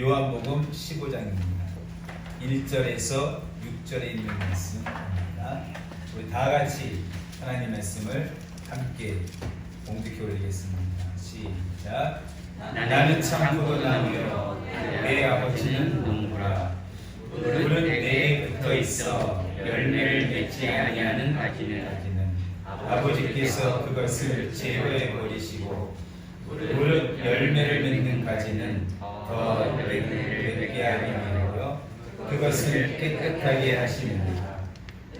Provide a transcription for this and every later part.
요한복음 15장입니다. 1절에서 6절에 있는 말씀입니다. 우리 다 같이 하나님 말씀을 함께 봉독해 올리겠습니다. 시작. 나는 참 포도나무요 내 아버지는 농부라. 물은 내게 붙어 있어 열매를 맺지 아니하는 가지는 아버지께서 그것을 제거해 버리시고 물은 열매를 맺는 가지는 더 열매를 맺게 하기 위하여 그것을 깨끗하게 하시느니라.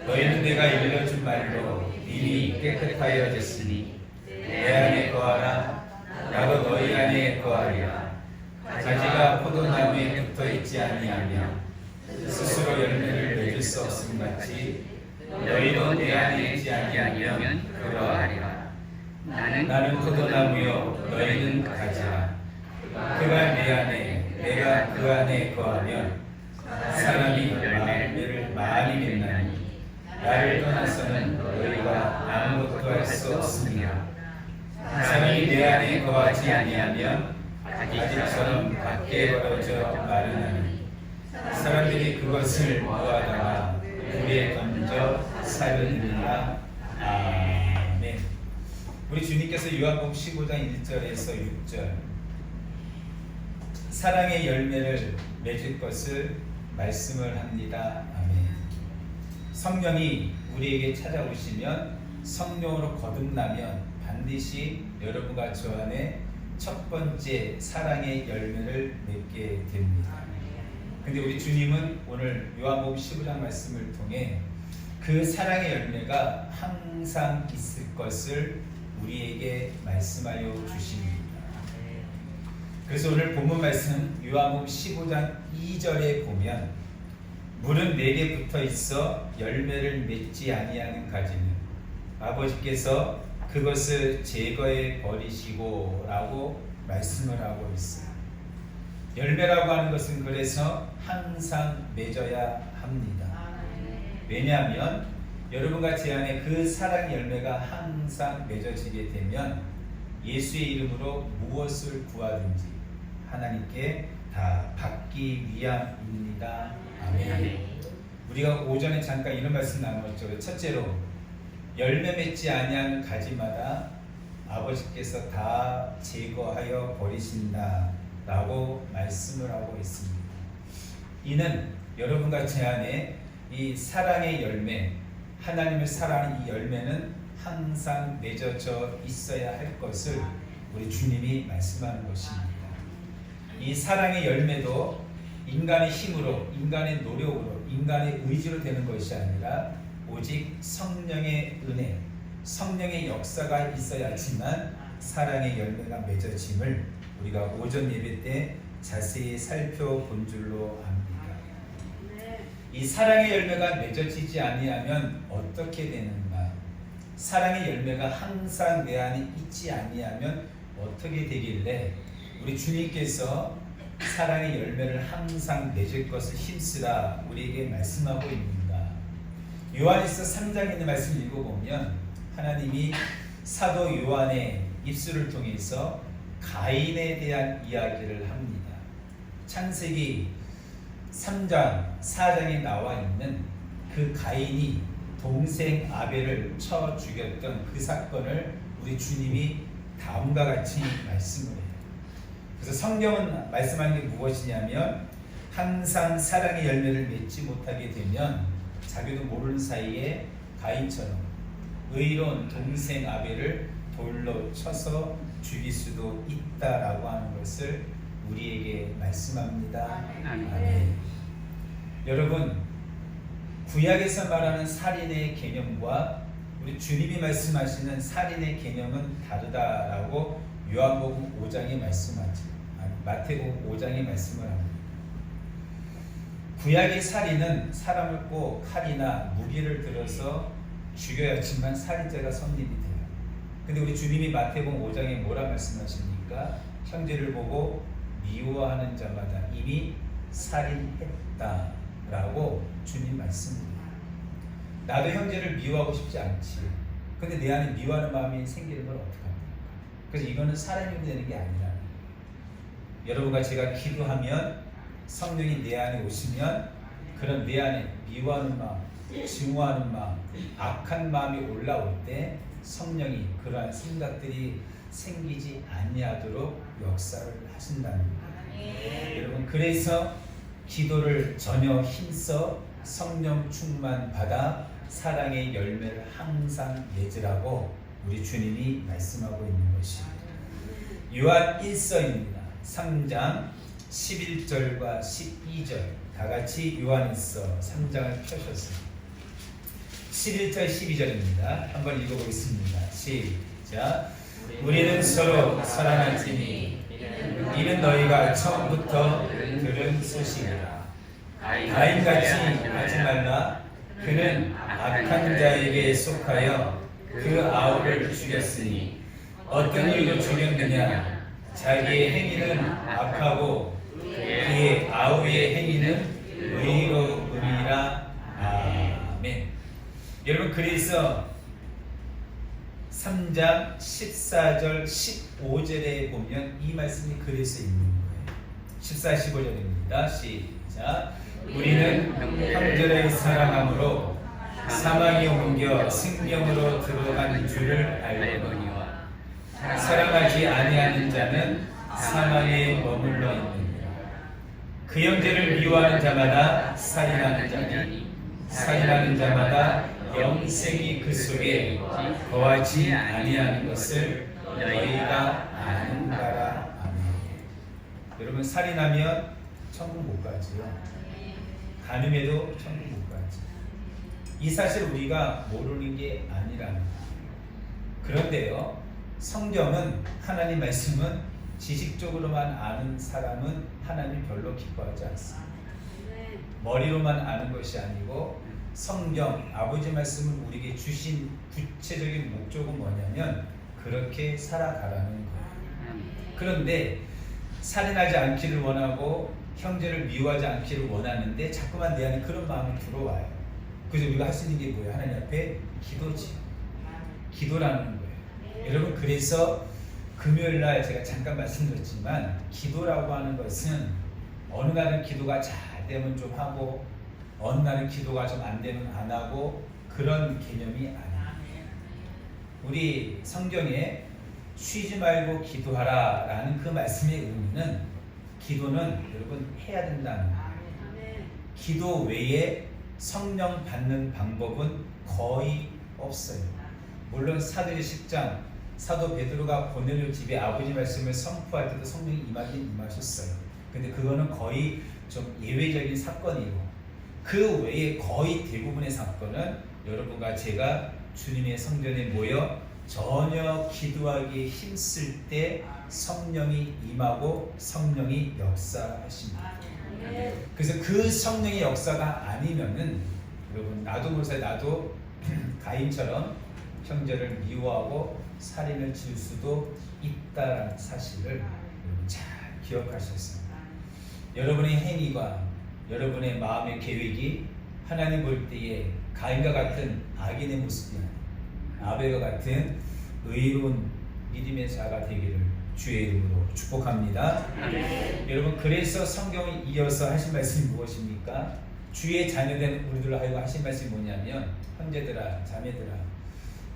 너희는 내가 일러준 말로 이미 깨끗하여졌으니 내 안에 거하라. 나도 너희 안에 거하리라. 가지가 포도나무에 붙어 있지 아니하며 스스로 열매를 맺을 수 없음 같이 너희도 내 안에 있지 아니하면 그러하리라. 나는 포도나무요 너희는 가지라. 그가 내 안에 내가 그 안에 거하면 사람이 열매를 많이 맺나니 나를 떠나서는 너희가 아무것도 할 수 없으니라. 사람이 내 안에 거하지 아니하면 가지처럼 밖에 벌어져 마르나니 사람들이 그것을 모아다가 불에 던져 사르느니라. 아멘. 우리 주님께서 요한복음 15장 1절에서 6절 사랑의 열매를 맺을 것을 말씀을 합니다. 아멘. 성령이 우리에게 찾아오시면 성령으로 거듭나면 반드시 여러분과 저 안에 첫 번째 사랑의 열매를 맺게 됩니다. 근데 우리 주님은 오늘 요한복음 15장 말씀을 통해 그 사랑의 열매가 항상 있을 것을 우리에게 말씀하여 주십니다. 그래서 오늘 본문 말씀 요한복음 15장 2절에 보면 물은 내게 붙어 있어 열매를 맺지 아니하는 가지는 아버지께서 그것을 제거해 버리시고 라고 말씀을 하고 있어요. 열매라고 하는 것은 그래서 항상 맺어야 합니다. 왜냐하면 여러분과 제 안에 그 사랑의 열매가 항상 맺어지게 되면 예수의 이름으로 무엇을 구하든지 하나님께 다 받기 위함입니다. 아멘. 우리가 오전에 잠깐 이런 말씀 나누었죠. 첫째로 열매 맺지 아니하는 가지마다 아버지께서 다 제거하여 버리신다 라고 말씀을 하고 있습니다. 이는 여러분과 제 안에 이 사랑의 열매, 하나님을 사랑하는 이 열매는 항상 맺어져 있어야 할 것을 우리 주님이 말씀하는 것입니다. 이 사랑의 열매도 인간의 힘으로, 인간의 노력으로, 인간의 의지로 되는 것이 아니라 오직 성령의 은혜, 성령의 역사가 있어야지만 사랑의 열매가 맺어짐을 우리가 오전 예배 때 자세히 살펴본 줄로 압니다. 이 사랑의 열매가 맺어지지 아니하면 어떻게 되는가? 사랑의 열매가 항상 내 안에 있지 아니하면 어떻게 되길래 우리 주님께서 사랑의 열매를 항상 맺을 것을 힘쓰라 우리에게 말씀하고 있는가? 요한일서 3장에 있는 말씀을 읽어보면 하나님이 사도 요한의 입술을 통해서 가인에 대한 이야기를 합니다. 창세기 3장, 4장에 나와 있는 그 가인이 동생 아벨을 쳐 죽였던 그 사건을 우리 주님이 다음과 같이 말씀을 해요. 그래서 성경은 말씀하는 게 무엇이냐면 항상 사랑의 열매를 맺지 못하게 되면 자기도 모르는 사이에 가인처럼 의로운 동생 아벨을 돌로 쳐서 죽일 수도 있다라고 하는 것을 우리에게 말씀합니다. 아멘. 여러분, 구약에서 말하는 살인의 개념과 우리 주님이 말씀하시는 살인의 개념은 다르다라고 요한복음 5장에 말씀하죠. 마태복음 5장에 말씀을 합니다. 구약의 살인은 사람을 꼭 칼이나 무기를 들어서 죽여야지만 살인죄가 성립이 돼요. 근데 우리 주님이 마태복음 5장에 뭐라 말씀하십니까? 형제를 보고 미워하는 자마다 이미 살인했다라고 주님 말씀입니다. 나도 형제를 미워하고 싶지 않지. 근데 내 안에 미워하는 마음이 생기는 건 어떻게 합니까? 그래서 이거는 살인이 되는 게 아니라 여러분과 제가 기도하면 성령이 내 안에 오시면 그런 내 안에 미워하는 마음, 증오하는 마음, 악한 마음이 올라올 때 성령이 그러한 생각들이 생기지 아니하도록 역사를 하신다는 거예요. 여러분, 그래서 기도를 전혀 힘써 성령 충만 받아 사랑의 열매를 항상 맺으라고 우리 주님이 말씀하고 있는 것입니다. 요한 1서입니다. 3장 11절과 12절 다 같이 요한 1서 3장을 펴셨습니다. 11절 12절입니다. 한번 읽어보겠습니다. 시작. 우리는 서로 사랑할지니 이는 너희가 처음부터 들은 소식이라. 가인같이 하지 말라. 그는 악한 자에게 속하여 그 아우를 죽였으니 어떤 이유로 죽였느냐. 자기의 행위는 악하고 그의 아우의 행위는 의로움이라. 아멘. 여러분, 그래서 3장 14절 15절에 보면 이 말씀이 그래서 있는 거예요. 14, 15절입니다. 시작. 우리는 형제를 사랑함으로 사망이 옮겨 생명으로 들어간 줄을 알거니와 사랑하지 아니하는 자는 사망에 머물러 있느니라. 그 형제를 미워하는 자마다 살인하는 자니 살인하는 자마다 영생이 그 속에 거하지 아니하는 것을 너희가 아는가라. 아멘. 여러분, 살인하면 천국 못 가지요. 간음해도 천국 못 가지. 이 사실 우리가 모르는 게 아니라는 거예요. 그런데요, 성경은, 하나님 말씀은 지식적으로만 아는 사람은 하나님 별로 기뻐하지 않습니다. 머리로만 아는 것이 아니고 성경, 아버지 말씀을 우리에게 주신 구체적인 목적은 뭐냐면 그렇게 살아가라는 거예요. 그런데 살인하지 않기를 원하고 형제를 미워하지 않기를 원하는데 자꾸만 내 안에 그런 마음이 들어와요. 그래서 우리가 할 수 있는 게 뭐예요? 하나님 앞에 기도지. 기도라는 거예요. 여러분, 그래서 금요일날 제가 잠깐 말씀드렸지만 기도라고 하는 것은 어느 날은 기도가 잘 되면 좀 하고 어느 날은 기도가 좀 안 되면 안 하고 그런 개념이 아니에요. 우리 성경에 쉬지 말고 기도하라 라는 그 말씀의 의미는 기도는 여러분 해야 된다는 거예요. 기도 외에 성령 받는 방법은 거의 없어요. 물론 사도의 10장 사도 베드로가 고넬료 집에 아버지 말씀을 선포할 때도 성령이 임하긴 임하셨어요. 근데 그거는 거의 좀 예외적인 사건이고 그 외에 거의 대부분의 사건은 여러분과 제가 주님의 성전에 모여 전혀 기도하기에 힘쓸 때 성령이 임하고 성령이 역사하십니다. 그래서 그 성령의 역사가 아니면은 여러분, 나도 모르게 나도 가인처럼 형제를 미워하고 살인을 지을 수도 있다라는 사실을 여러분 잘 기억하셨습니다. 여러분의 행위가 여러분의 마음의 계획이 하나님 볼 때에 가인과 같은 악인의 모습이 아니라 아벨과 같은 의로운 믿음의 자가 되기를 주의 이름으로 축복합니다. 여러분, 그래서 성경이 이어서 하신 말씀이 무엇입니까? 주의 자녀된 우리들로 하여금 하신 말씀이 뭐냐면 형제들아 자매들아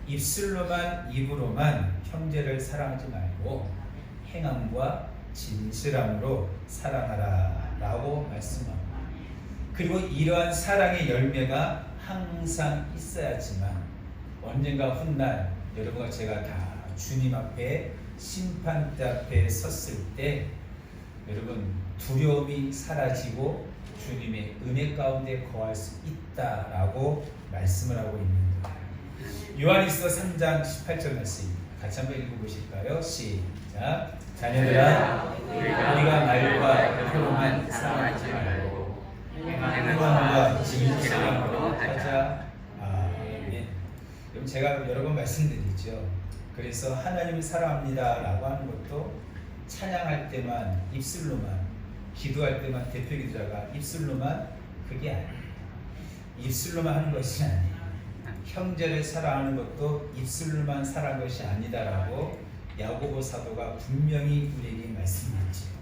입술로만 입으로만 형제를 사랑하지 말고 행함과 진실함으로 사랑하라 라고 말씀합니다. 그리고 이러한 사랑의 열매가 항상 있어야지만 언젠가 훗날 여러분과 제가 다 주님 앞에 심판대 앞에 섰을 때 여러분 두려움이 사라지고 주님의 은혜 가운데 거할 수 있다라고 말씀을 하고 있는 거예요. 요한일서 3장 18절 말씀입니다. 같이 한번 읽어보실까요? 시작. 자녀들아 우리가 말과 혀로만 사랑하지 말고 행함과 진실함으로 하자. 아멘. 그럼 제가 여러 번 말씀드리죠. 그래서 하나님을 사랑합니다 라고 하는 것도 찬양할 때만 입술로만, 기도할 때만 대표 기도자가 입술로만 그게 아니에요. 입술로만 하는 것이 아니에요. 형제를 사랑하는 것도 입술로만 사랑한 것이 아니다라고 야고보 사도가 분명히 우리에게 말씀했지요.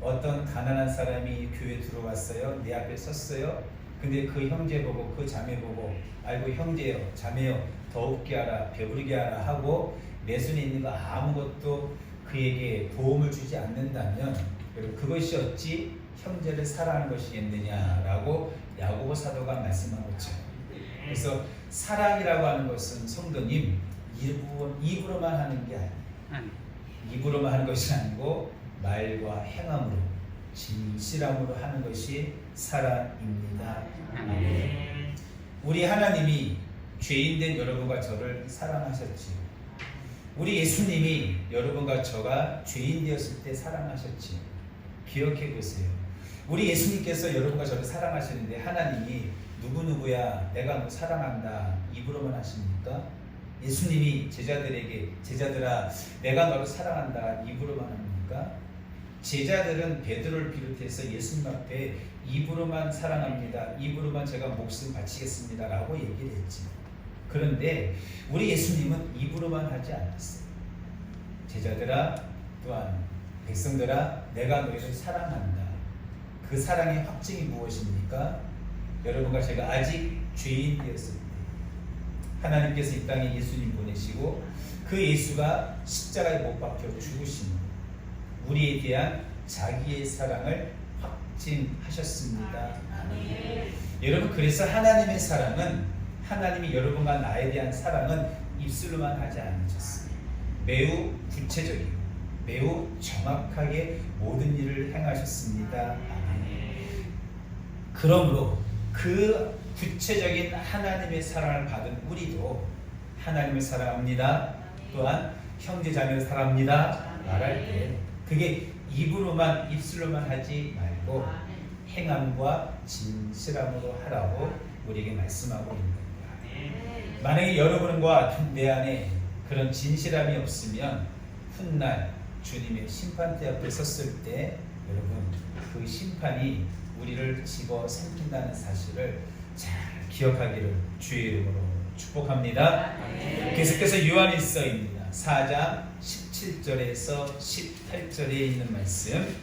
어떤 가난한 사람이 교회 들어왔어요. 내 앞에 섰어요. 근데 그 형제 보고 그 자매 보고 아이고 형제요 자매요 더욱게 하라 배부르게 하라 하고 내 손에 있는 거 아무것도 그에게 도움을 주지 않는다면 그것이 어찌 형제를 사랑하는 것이겠느냐라고 야고보 사도가 말씀하고 있죠. 그래서 사랑이라고 하는 것은 성도님 입으로만 하는 게 아니에요. 입으로만 하는 것이 아니고 말과 행함으로 진실함으로 하는 것이 사랑입니다. 우리 하나님이 죄인된 여러분과 저를 사랑하셨지요. 우리 예수님이 여러분과 저가 죄인 되었을 때 사랑하셨지요. 기억해 보세요. 우리 예수님께서 여러분과 저를 사랑하시는데 하나님이 누구누구야 내가 너 사랑한다 입으로만 하십니까? 예수님이 제자들에게 제자들아 내가 너를 사랑한다 입으로만 합니까? 제자들은 베드로를 비롯해서 예수님 앞에 입으로만 사랑합니다. 입으로만 제가 목숨 바치겠습니다 라고 얘기를 했지. 그런데 우리 예수님은 입으로만 하지 않았어요. 제자들아 또한 백성들아 내가 너희를 사랑한다. 그 사랑의 확증이 무엇입니까? 여러분과 제가 아직 죄인 되었을 때 하나님께서 이 땅에 예수님 보내시고 그 예수가 십자가에 못 박혀 죽으신 우리에 대한 자기의 사랑을 확증하셨습니다. 여러분 그래서 하나님의 사랑은 하나님이 여러분과 나에 대한 사랑은 입술로만 하지 않으셨어요. 매우 구체적이고 매우 정확하게 모든 일을 행하셨습니다. 그러므로 그 구체적인 하나님의 사랑을 받은 우리도 하나님을 사랑합니다. 또한 형제 자매를 사랑합니다. 말할 때 그게 입으로만 입술로만 하지 말고 행함과 진실함으로 하라고 우리에게 말씀하고 있는 겁니다. 만약에 여러분과 내 안에 그런 진실함이 없으면 훗날 주님의 심판대 앞에 섰을 때 여러분 그 심판이 우리를 집어삼킨다는 사실을 잘 기억하기를 주의 이름으로 축복합니다. 계속해서 요한일서입니다. 4장 17절에서 18절에 있는 말씀.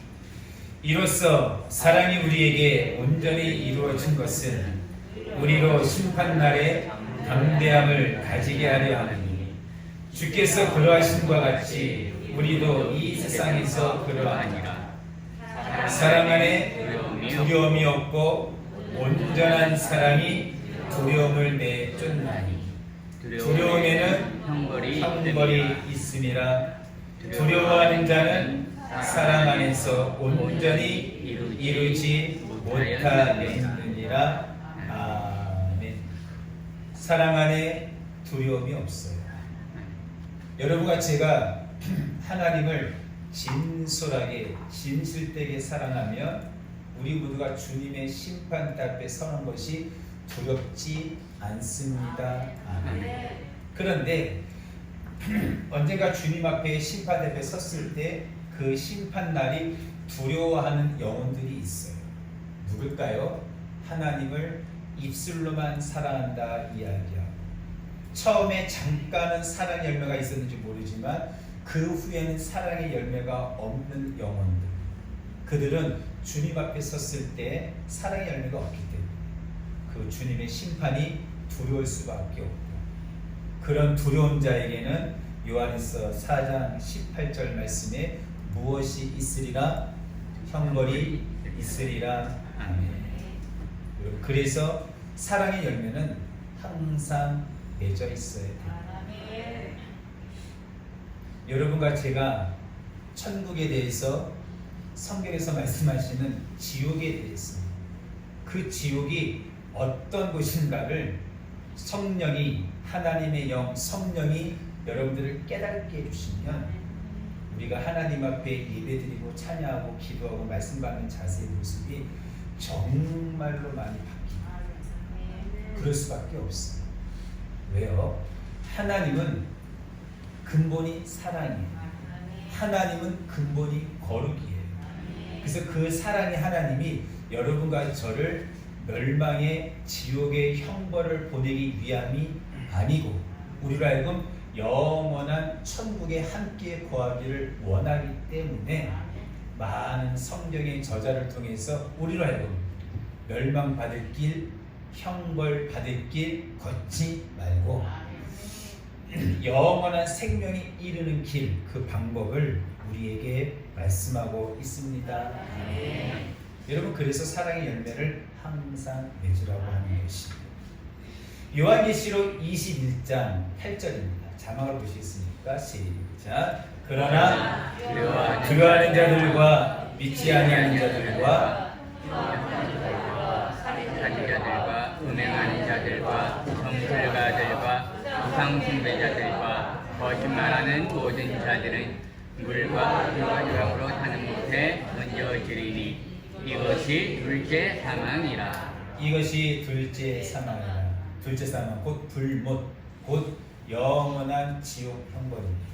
이로써 사랑이 우리에게 온전히 이루어진 것은 우리로 심판날에 담대함을 가지게 하려 하느니 주께서 그러하심과 같이 우리도 이 세상에서 그러하니라. 사랑 안에 두려움이 없고 온전한 사랑이 두려움을 내쫓나니 두려움에는 형벌이 있음이라. 두려워하는 자는 사랑 안에서 온전히 이루지 못하느니라. 아멘. 사랑 안에 두려움이 없어요. 여러분과 제가 하나님을 진솔하게 진실되게 사랑하면 우리 모두가 주님의 심판 앞에 서는 것이 두렵지 않습니다. 아멘. 그런데 언젠가 주님 앞에 심판 앞에 섰을 때 그 심판 날이 두려워하는 영혼들이 있어요. 누굴까요? 하나님을 입술로만 사랑한다 이야기하고 처음에 잠깐은 사랑의 열매가 있었는지 모르지만 그 후에는 사랑의 열매가 없는 영혼들, 그들은 주님 앞에 섰을 때 사랑의 열매가 없기 때문에 그 주님의 심판이 두려울 수밖에 없고, 그런 두려운 자에게는 요한일서 4장 18절 말씀에 무엇이 있으리라? 형벌이 있으리라. 아멘. 그래서 사랑의 열매는 항상 맺어 있어야 돼요. 여러분과 제가 천국에 대해서 성경에서 말씀하시는 지옥에 대해서 그 지옥이 어떤 곳인가를 성령이, 하나님의 영 성령이 여러분들을 깨닫게 해주시면 우리가 하나님 앞에 예배드리고 찬양하고 기도하고 말씀 받는 자세의 모습이 정말로 많이 바뀝니다. 그럴 수밖에 없어요. 왜요? 하나님은 근본이 사랑이에요. 하나님은 근본이 거룩이에요. 그래서 그 사랑의 하나님이 여러분과 저를 멸망의 지옥의 형벌을 보내기 위함이 아니고 우리로 하여금 영원한 천국에 함께 거하기를 원하기 때문에 많은 성경의 저자를 통해서 우리로 하여금 멸망받을 길, 형벌받을 길 걷지 말고 영원한 생명이 이르는 길, 그 방법을 우리에게 말씀하고 있습니다. 여러분, 그래서 사랑의 열매를 항상 맺으라고 하는 것입니다. 요한계시록 21장 8절입니다. 자막을 보시겠습니까? 시작. 그러나 두려워하는 자들과 믿지 아니하는 자들과 살인 자들과 음행하는 자들과 정술가들과 우상 숭배자들과 거짓말하는 모든 자들은 물과 불과 유황으로 타는 못에 던져지리니 이것이 둘째 사망이라. 이것이 둘째 사망이라. 둘째 사망 곧 불못, 곧 영원한 지옥 형벌입니다.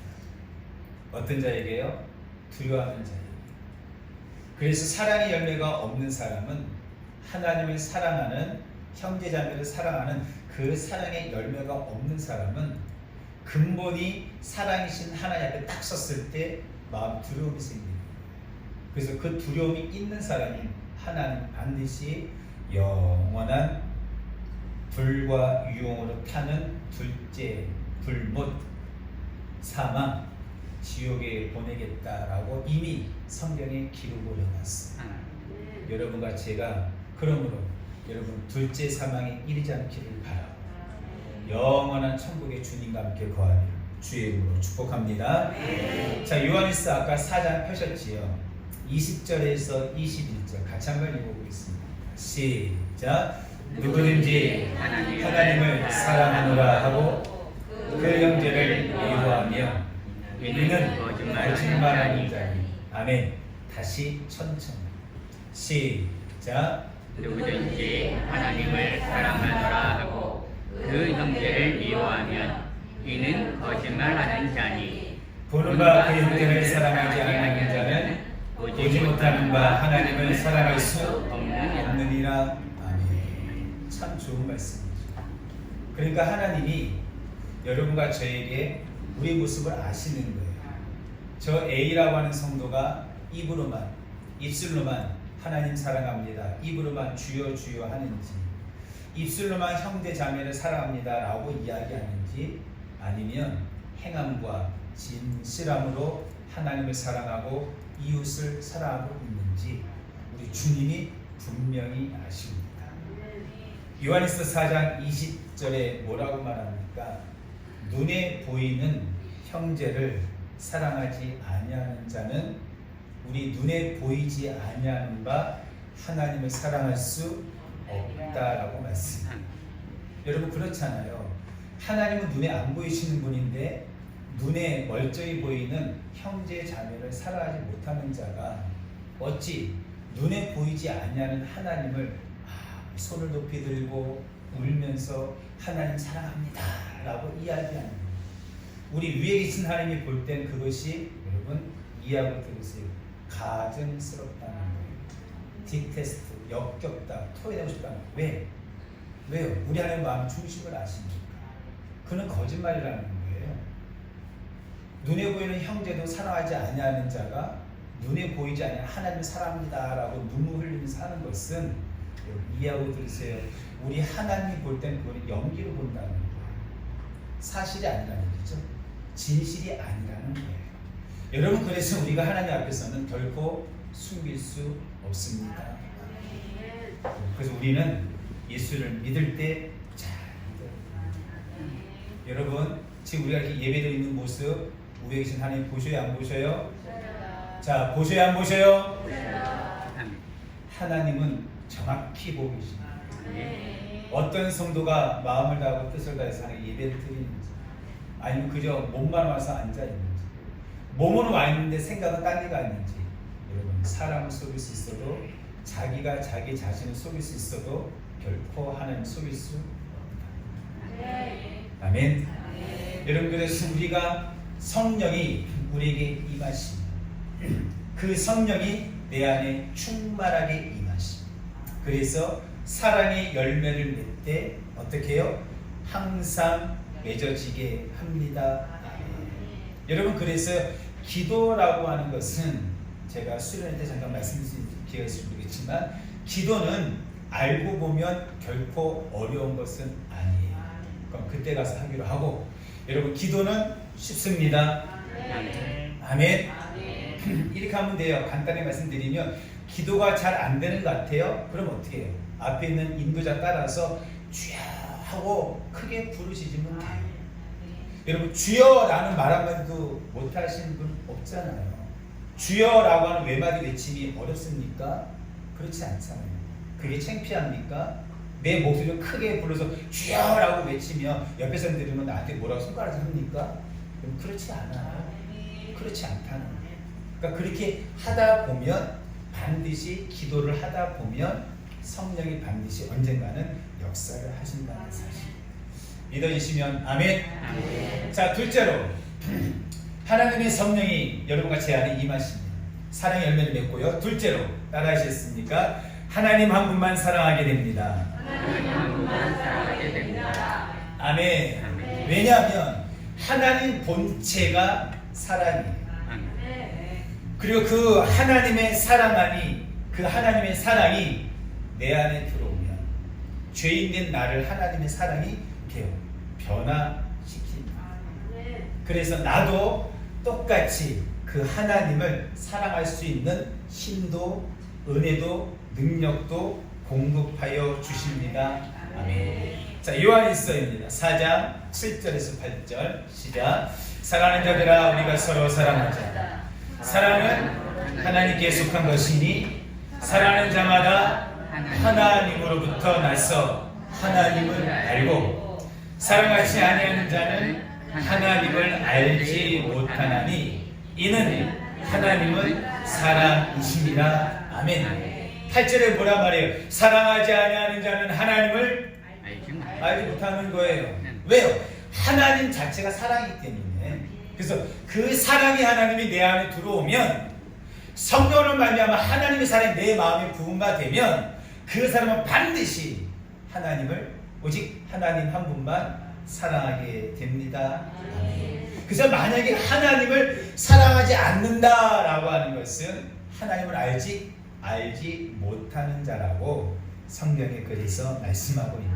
어떤 자에게요? 두려워하는 자에게. 그래서 사랑의 열매가 없는 사람은 하나님을 사랑하는, 형제자매를 사랑하는 그 사랑의 열매가 없는 사람은 근본이 사랑이신 하나님 앞에 딱 섰을 때 마음 두려움이 생깁니다. 그래서 그 두려움이 있는 사람이 하나님 반드시 영원한 불과 유황으로 타는 둘째 불못 사망 지옥에 보내겠다라고 이미 성경에 기록을 해놨어요. 여러분과 제가 그러므로 여러분 둘째 사망에 이르지 않기를 바라고 영원한 천국의 주님과 함께 거하리라 주의 이름으로 축복합니다. 자, 요한일서 아까 4장 펴셨지요. 20절에서 21절 같이 한번 읽어보겠습니다. 시작. 누구든지 하나님을 사랑하노라 하고 그 형제를 미워하며 이는 거짓말하는 자니. 아멘. 다시 천천히 시작. 누구든지 하나님을 사랑하노라 하고 그 형제를 미워하면 이는 거짓말하는 자니. 보는 바 그 형제를 사랑하지 아니하는 자는 보지 못하는 바 하나님을 사랑할 수 없느니라. 아멘. 참 좋은 말씀이죠. 그러니까 하나님이 여러분과 저에게 우리 모습을 아시는 거예요. 저 A라고 하는 성도가 입으로만, 입술로만 하나님 사랑합니다, 입으로만 주여 주여 하는지, 입술로만 형제 자매를 사랑합니다 라고 이야기하는지, 아니면 행함과 진실함으로 하나님을 사랑하고 이웃을 사랑하고 있는지 우리 주님이 분명히 아십니다. 요한일서 4장 20절에 뭐라고 말합니까? 눈에 보이는 형제를 사랑하지 아니하는 자는 우리 눈에 보이지 아니하는 바 하나님을 사랑할 수 없다라고 말씀합니다. 여러분, 그렇잖아요. 하나님은 눈에 안 보이시는 분인데 눈에 멀쩡히 보이는 형제 자매를 사랑하지 못하는 자가 어찌 눈에 보이지 아니하는 하나님을 손을 높이 들고 울면서 하나님 사랑합니다 라고 이야기하는 거예요. 우리 위에 계신 하나님이 볼 땐 그것이 여러분 이해하고 들으세요. 가증스럽다는 거예요. 디테스트, 역겹다, 토해내고 싶다는 거예요. 왜? 왜요? 우리 하나님 마음 중심을 아십니까? 그는 거짓말이라는 거예요. 눈에 보이는 형제도 사랑하지 아니하는 자가 눈에 보이지 아니하는 하나님을 사랑합니다 라고 눈물 흘리면서 하는 것은 이해하고 들으세요. 우리 하나님이 볼 때는 그걸 연기로 본다는 거예요. 사실이 아니라는 거죠. 진실이 아니라는 거예요. 여러분, 그래서 우리가 하나님 앞에서는 결코 숨길 수 없습니다. 그래서 우리는 예수를 믿을 때 잘 믿어요. 여러분, 지금 우리가 이렇게 예배드리는 모습 위에 계신 하나님 보셔요, 안 보셔요? 자, 보셔요, 안 보셔요? 하나님은 정확히 보고 계십니다. 어떤 성도가 마음을 다하고 뜻을 다해서 하나님 예배를 드리는지, 아니면 그저 몸만 와서 앉아 있는지, 몸은 와 있는데 생각은 딴 데가 있는지. 여러분, 사람을 속일 수 있어도, 자기가 자기 자신을 속일 수 있어도 결코 하나님 속일 수 없다. 아멘. 여러분, 그래서 우리가 성령이 우리에게 임하십니다. 그 성령이 내 안에 충만하게 임하십니다. 그래서 사랑의 열매를 맺을 때 어떻게 해요? 항상 맺어지게 합니다. 여러분, 그래서 기도라고 하는 것은 제가 수련회 때 잠깐 말씀드린 기회가 있을지 모르겠지만 기도는 알고 보면 결코 어려운 것은 아니에요. 그럼 그때 가서 하기로 하고, 여러분 기도는 쉽습니다. 아멘. 이렇게 하면 돼요. 간단히 말씀드리면 기도가 잘 안 되는 것 같아요. 그럼 어떻게 해요? 앞에 있는 인도자 따라서 주여 하고 크게 부르시면 돼요. 여러분 주여라는 말 한마디도 못하시는 분 없잖아요. 주여라고 하는 외마디 외침이 어렵습니까? 그렇지 않잖아요. 그게 창피합니까? 내 목소리를 크게 불러서 주여라고 외치며 옆에 사람 들으면 나한테 뭐라고 손가락질 합니까? 그렇지 않아요. 그렇지 않다는 거예요. 그러니까 그렇게 하다 보면 반드시 기도를 하다 보면 성령이 반드시 언젠가는 역사를 하신다는 사실 믿어지시면 아멘. 자, 둘째로 하나님의 성령이 여러분과 제 안에 임하십니다. 사랑의 열매를 맺고요. 둘째로 따라하시겠습니까? 하나님 한 분만 사랑하게 됩니다. 하나님 한 분만 사랑하게 됩니다. 아멘. 왜냐하면 하나님 본체가 사랑이에요. 그리고 그 하나님의 사랑이 내 안에 들어오면 죄인된 나를 하나님의 사랑이 변화시킵니다. 그래서 나도 똑같이 그 하나님을 사랑할 수 있는 힘도 은혜도 능력도 공급하여 주십니다. 아멘. 자, 요한일서입니다. 4장 7절에서 8절 시작. 사랑하는 자들아 우리가 서로 사랑하자. 사랑은 하나님께 속한 것이니 사랑하는 자마다 하나님으로부터 나서 하나님을 알고 사랑하지 아니하는 자는 하나님을 알지 못하나니 이는 하나님은 사랑이심이라. 아멘. 8절에 뭐라 말해요? 사랑하지 아니하는 자는 하나님을 알지 못하는 거예요. 왜요? 하나님 자체가 사랑이기 때문에. 그래서 그 사랑이 하나님이 내 안에 들어오면 성령으로 말미암아 하나님의 사랑이 내 마음에 부음가 되면 그 사람은 반드시 하나님을 오직 하나님 한 분만 사랑하게 됩니다. 그래서 만약에 하나님을 사랑하지 않는다라고 하는 것은 하나님을 알지 못하는 자라고 성경에 그래서 말씀하고 있는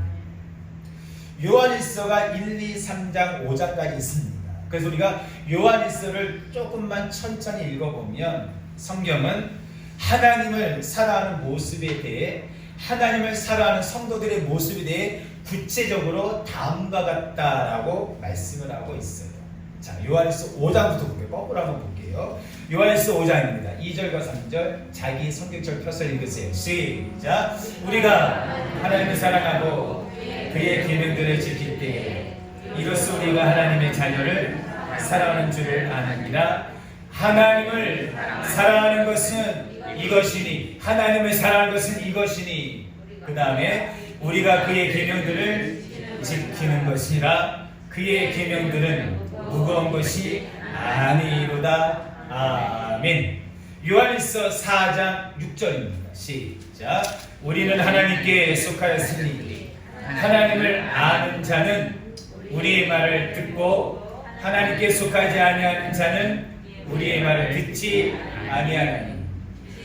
거예요. 요한일서가 1, 2, 3장, 5장까지 있습니다. 그래서 우리가 요한일서를 조금만 천천히 읽어보면 성경은 하나님을 사랑하는 모습에 대해 하나님을 사랑하는 성도들의 모습에 대해 구체적으로 다음과 같다라고 말씀을 하고 있어요. 자, 요한일서 5장부터 볼게요. 거꾸로 한번 볼게요. 요한일서 5장입니다. 2절과 3절 자기 성경책 펴서 읽으세요. 시작. 우리가 하나님을 사랑하고 그의 계명들을 지킬 때에 이로써 우리가 하나님의 자녀를 사랑하는 줄을 아느니라. 하나님을 사랑하는 것은 이것이니 하나님을 사랑하는 것은 이것이니 그 다음에 우리가 그의 계명들을 지키는 것이라. 그의 계명들은 무거운 것이 아니로다. 아멘. 요한일서 4장 6절입니다. 시작. 우리는 하나님께 속하였으니 하나님을 아는 자는 우리의 말을 듣고 하나님께 속하지 아니하는 자는 우리의 말을 듣지 아니하나니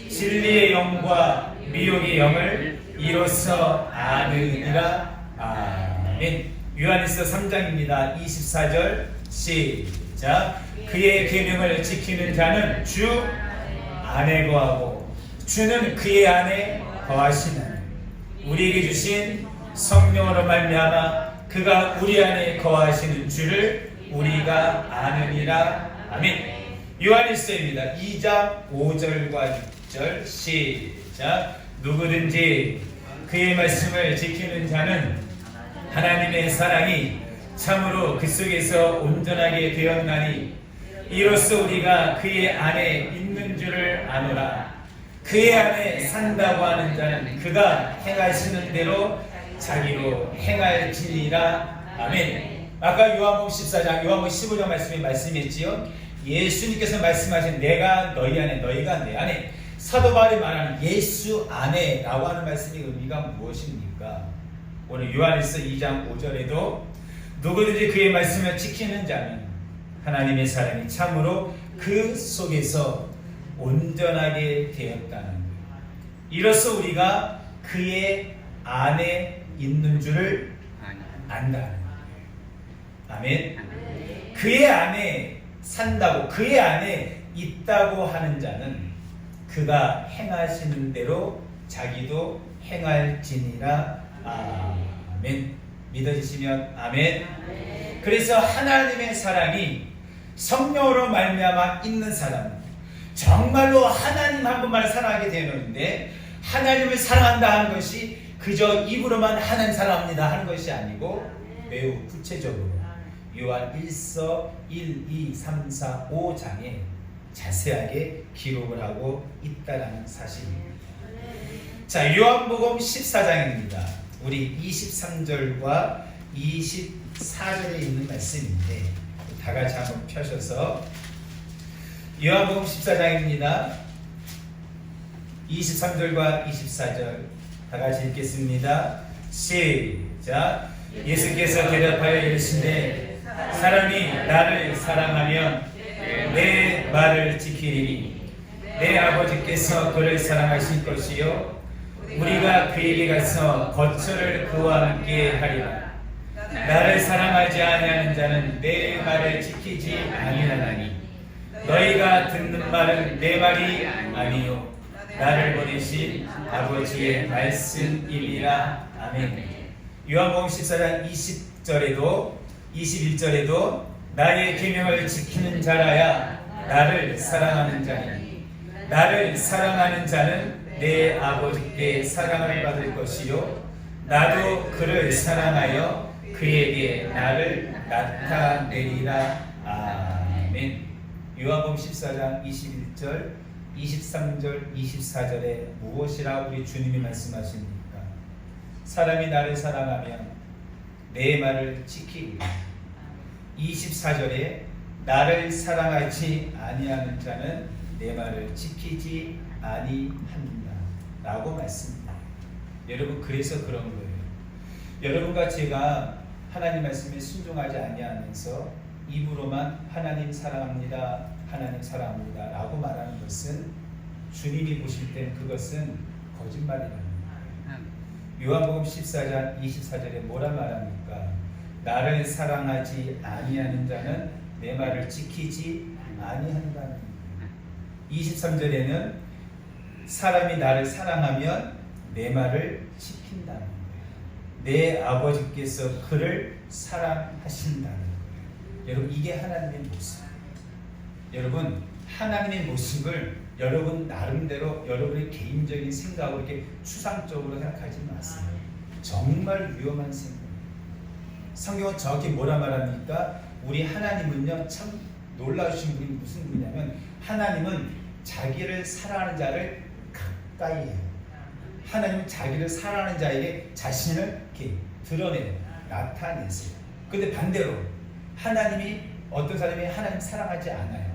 진리의 영과 미혹의 영을 이로써 아느니라. 아멘. 요한일서 3장입니다. 24절 시작. 그의 계명을 지키는 자는 주 안에 거하고 주는 그의 안에 거하시는 우리에게 주신 성령으로 말미암아 그가 우리 안에 거하시는 줄을 우리가 아느니라. 아멘. 요한일서입니다. 2장 5절과 6절 시작. 누구든지 그의 말씀을 지키는 자는 하나님의 사랑이 참으로 그 속에서 온전하게 되었나니 이로써 우리가 그의 안에 있는 줄을 아노라. 그의 안에 산다고 하는 자는 그가 행하시는 대로 자기로 행할지니라. 아멘. 아까 요한복음 14장, 요한복음 15장 말씀에 말씀했지요. 예수님께서 말씀하신 내가 너희 안에 너희가 내 안에. 사도 바울이 말하는 예수 안에 라고 하는 말씀의 의미가 무엇입니까? 오늘 요한일서 2장 5절에도 누구든지 그의 말씀을 지키는 자는 하나님의 사랑이 참으로 그 속에서 온전하게 되었다는 거예요. 이로써 우리가 그의 안에 있는 줄을 안다는 거예요. 아멘. 그의 안에 산다고, 그의 안에 있다고 하는 자는 그가 행하시는 대로 자기도 행할지니라. 아멘. 믿어지시면 아멘. 그래서 하나님의 사랑이 성령으로 말미암아 있는 사람은 정말로 하나님 한 분만 사랑하게 되는데, 하나님을 사랑한다 하는 것이 그저 입으로만 하나님 사랑합니다 하는 것이 아니고 매우 구체적으로 요한 1서 1, 2, 3, 4, 5장에 자세하게 기록을 하고 있다는 사실입니다. 자, 요한복음 14장입니다. 우리 23절과 24절에 있는 말씀인데 다 같이 한번 펴셔서 요한복음 14장입니다. 23절과 24절 다 같이 읽겠습니다. 시작. 예수께서 대답하여 이르시되 사람이 나를 사랑하면 내 말을 지키리니 내 아버지께서 그를 사랑하실 것이요 우리가 그에게 가서 거처를 그와 함께 하리라. 나를 사랑하지 아니하는 자는 내 말을 지키지 아니하나니 너희가 듣는 말은 내 말이 아니요 나를 보내신 아버지의 말씀이니라. 아멘. 요한복음 14장 20절에도 21절에도 나의 계명을 지키는 자라야 나를 사랑하는 자니 나를 사랑하는 자는 내 아버지께 사랑을 받을 것이요 나도 그를 사랑하여 그에게 나를 나타내리라. 아멘. 요한복음 14장 21절 23절 24절에 무엇이라 우리 주님이 말씀하십니까? 사람이 나를 사랑하면 내 말을 지키리라. 24절에 나를 사랑하지 아니하는 자는 내 말을 지키지 아니한다 라고 말씀합니다. 여러분, 그래서 그런 거예요. 여러분과 제가 하나님 말씀에 순종하지 아니하면서 입으로만 하나님 사랑합니다, 하나님 사랑합니다 라고 말하는 것은 주님이 보실 때는 그것은 거짓말이라는 거예요. 요한복음 14장 24절에 뭐라 말합니까? 나를 사랑하지 아니하는 자는 내 말을 지키지 아니한다는 거예요. 23절에는 사람이 나를 사랑하면 내 말을 지킨다는 거예요. 내 아버지께서 그를 사랑하신다는 거예요. 여러분, 이게 하나님의 모습. 여러분, 하나님의 모습을 여러분 나름대로 여러분의 개인적인 생각으로 이렇게 추상적으로 생각하지 마세요. 정말 위험한 생각이에요. 성경은 정확히 뭐라 말합니까? 우리 하나님은요, 참 놀라우신 분이 무슨 분이냐면 하나님은 자기를 사랑하는 자를 가까이 해요. 하나님은 자기를 사랑하는 자에게 자신을 이렇게 드러내요. 나타내세요. 근데 반대로 하나님이 어떤 사람이 하나님 사랑하지 않아요.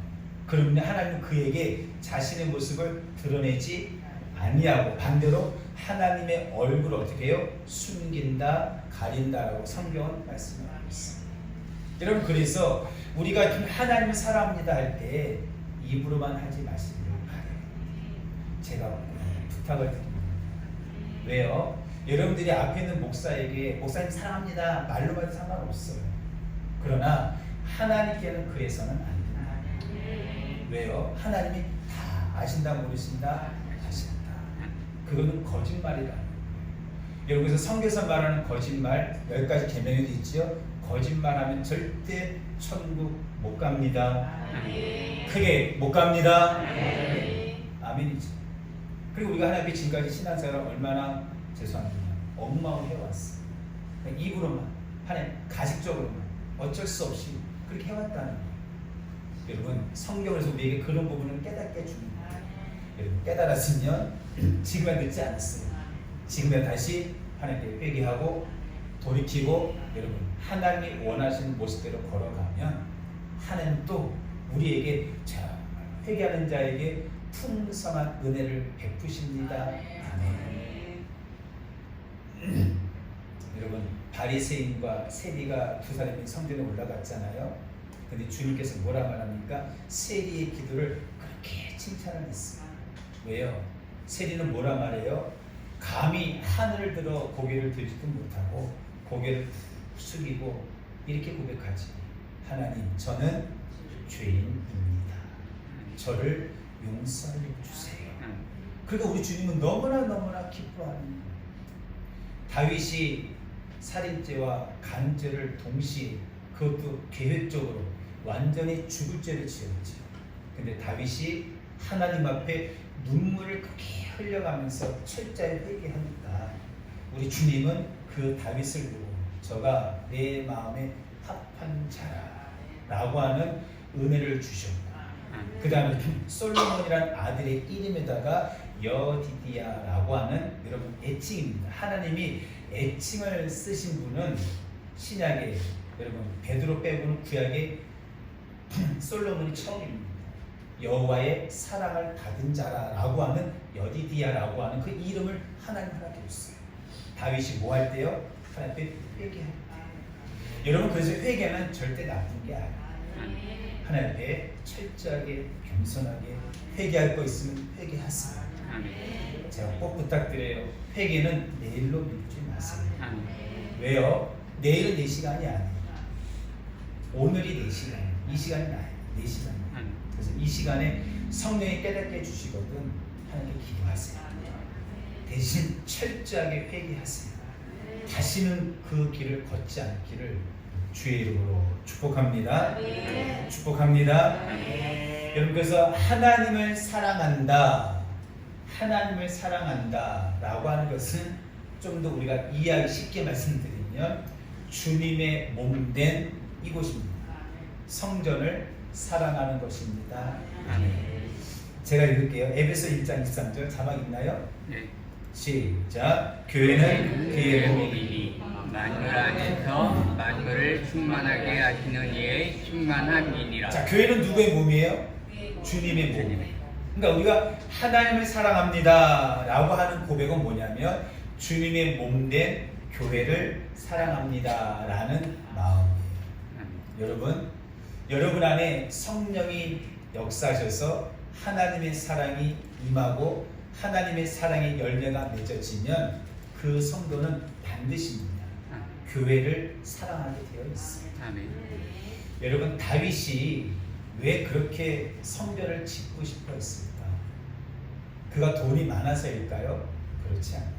그러면 하나님은 그에게 자신의 모습을 드러내지 아니하고 반대로 하나님의 얼굴을 어떻게 해요? 숨긴다, 가린다라고 성경은 말씀하고 있습니다. 여러분, 그래서 우리가 하나님을 사랑합니다 할 때 입으로만 하지 마시길 바라요. 제가 부탁을 드립니다. 왜요? 여러분들이 앞에 있는 목사에게 목사님 사랑합니다 말로만 해도 상관없어요. 그러나 하나님께는 그래서는 안 됩니다. 왜요? 하나님이 다 아신다 모르신다 아신다. 그거는 거짓말이라는 거예요. 여러분, 그래서 성경에서 말하는 거짓말 10가지 계명에도 있죠. 거짓말하면 절대 천국 못 갑니다. 크게 못 갑니다. 아멘이죠. 그리고 우리가 하나님께 지금까지 신앙생활을 얼마나 죄송합니다 엉망을 해왔어요. 입으로만 하나님 가식적으로만 어쩔 수 없이 그렇게 해왔다는 거예요. 여러분, 성경에서 우리에게 그런 부분을 깨닫게 주는 거예요. 여러분, 깨달았으면 지금은 늦지 않았어요. 지금은 다시 하나님께 회개하고 돌이키고 여러분 하나님이 원하시는 모습대로 걸어가면 하나님 또 우리에게 회개하는 자에게 풍성한 은혜를 베푸십니다. 아멘. 여러분, 바리새인과 세리가 두 사람이 성전에 올라갔잖아요. 근데 주님께서 뭐라 말합니까? 세리의 기도를 그렇게 칭찬을 했어요. 왜요? 세리는 뭐라 말해요? 감히 하늘을 들어 고개를 들지도 못하고 고개를 숙이고 이렇게 고백하지. 하나님, 저는 죄인입니다. 저를 용서해 주세요. 그러니까 우리 주님은 너무나 기뻐하는 거예요. 다윗이 살인죄와 간음죄를 동시에, 그것도 계획적으로 완전히 죽을 죄를 지었죠. 근데 다윗이 하나님 앞에 눈물을 크게 흘려가면서 철저히 회개하니까 우리 주님은 그 다윗을 보고 저가 내 마음에 합한 자라고 하는 은혜를 주셨고, 그 다음에 솔로몬이란 아들의 이름에다가 여디디야라고 하는, 여러분, 애칭입니다. 하나님이 애칭을 쓰신 분은 신약에, 여러분, 베드로 빼고는 구약에 솔로몬이 처음입니다. 여호와의 사랑을 받은 자라고 하는 여디디야라고 하는 그 이름을 하나님 하나님께 줬어요. 다윗이 뭐 할 때요? 하나님 앞에 회개할 때. 여러분, 그래서 회개는 절대 나쁜 게 아니에요. 하나님 앞에 철저하게 겸손하게 회개할 거 있으면 회개하세요. 제가 꼭 부탁드려요. 회개는 내일로 미루지 마세요. 왜요? 내일은 4시간이 아니에요. 오늘이 4시간이에요. 이 시간이 나요. 4시간이에요. 그래서 이 시간에 성령이 깨닫게 해주시거든 하나님께 기도하세요. 대신 철저하게 회개하세요. 다시는 그 길을 걷지 않기를 주의 이름으로 축복합니다. 축복합니다. 여러분, 그래서 하나님을 사랑한다, 하나님을 사랑한다 라고 하는 것은 좀 더 우리가 이해하기 쉽게 말씀드리면 주님의 몸된 이곳입니다. 성전을 사랑하는 것입니다. 제가 읽을게요. 에베소 1장 23절 자막 있나요? 네. 시작. 교회는 그의 몸이니 만물 안에서 만물을 충만하게 하시는 이의 충만함이니라. 자, 교회는 누구의 몸이에요? 주님의 몸. 그러니까 우리가 하나님을 사랑합니다 라고 하는 고백은 뭐냐면 주님의 몸된 교회를 사랑합니다 라는 마음이에요. 여러분 안에 성령이 역사하셔서 하나님의 사랑이 임하고 하나님의 사랑의 열매가 맺어지면 그 성도는 반드시입니다. 교회를 사랑하게 되어 있어요. 여러분, 다윗이 왜 그렇게 성전을 짓고 싶어 했을까? 그가 돈이 많아서일까요? 그렇지 않아요.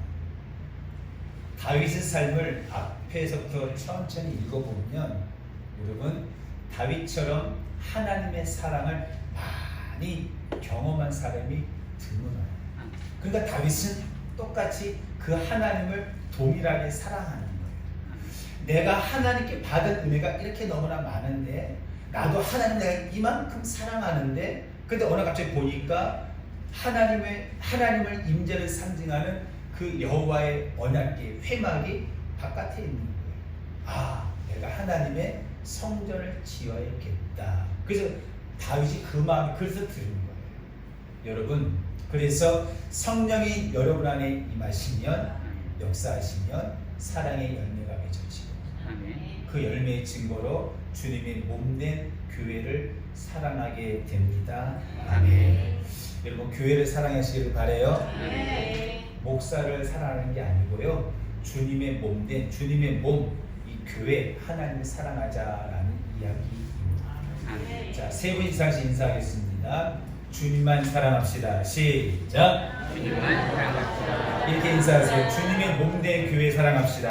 다윗의 삶을 앞에서부터 천천히 읽어보면 여러분, 다윗처럼 하나님의 사랑을 많이 경험한 사람이 드물어요. 그러니까 다윗은 똑같이 그 하나님을 동일하게 사랑하는 거예요. 내가 하나님께 받은 은혜가 이렇게 너무나 많은데 나도 하나님 내가 이만큼 사랑하는데, 근데 어느 갑자기 보니까 하나님을 임재를 상징하는 그 여호와의 언약궤 회막이 바깥에 있는 거예요. 아, 내가 하나님의 성전을 지어야겠다. 그래서 다윗이 그 마음이 그래서 들은 거예요. 여러분, 그래서 성령이 여러분 안에 임하시면, 역사하시면 사랑의 열매가 맺어지고 그 열매의 증거로 주님의 몸된 교회를 사랑하게 됩니다. 아멘. 여러분, 교회를 사랑하시기를 바라요. 목사를 사랑하는 게 아니고요, 주님의 몸된 주님의 몸, 이 교회 하나님을 사랑하자라는 이야기입니다. 자, 3분 이상씩 인사하겠습니다. 주님만 사랑합시다. 시작. 주님만 사랑합시다. 이렇게 인사하세요. 주님의 몸된 교회 사랑합시다.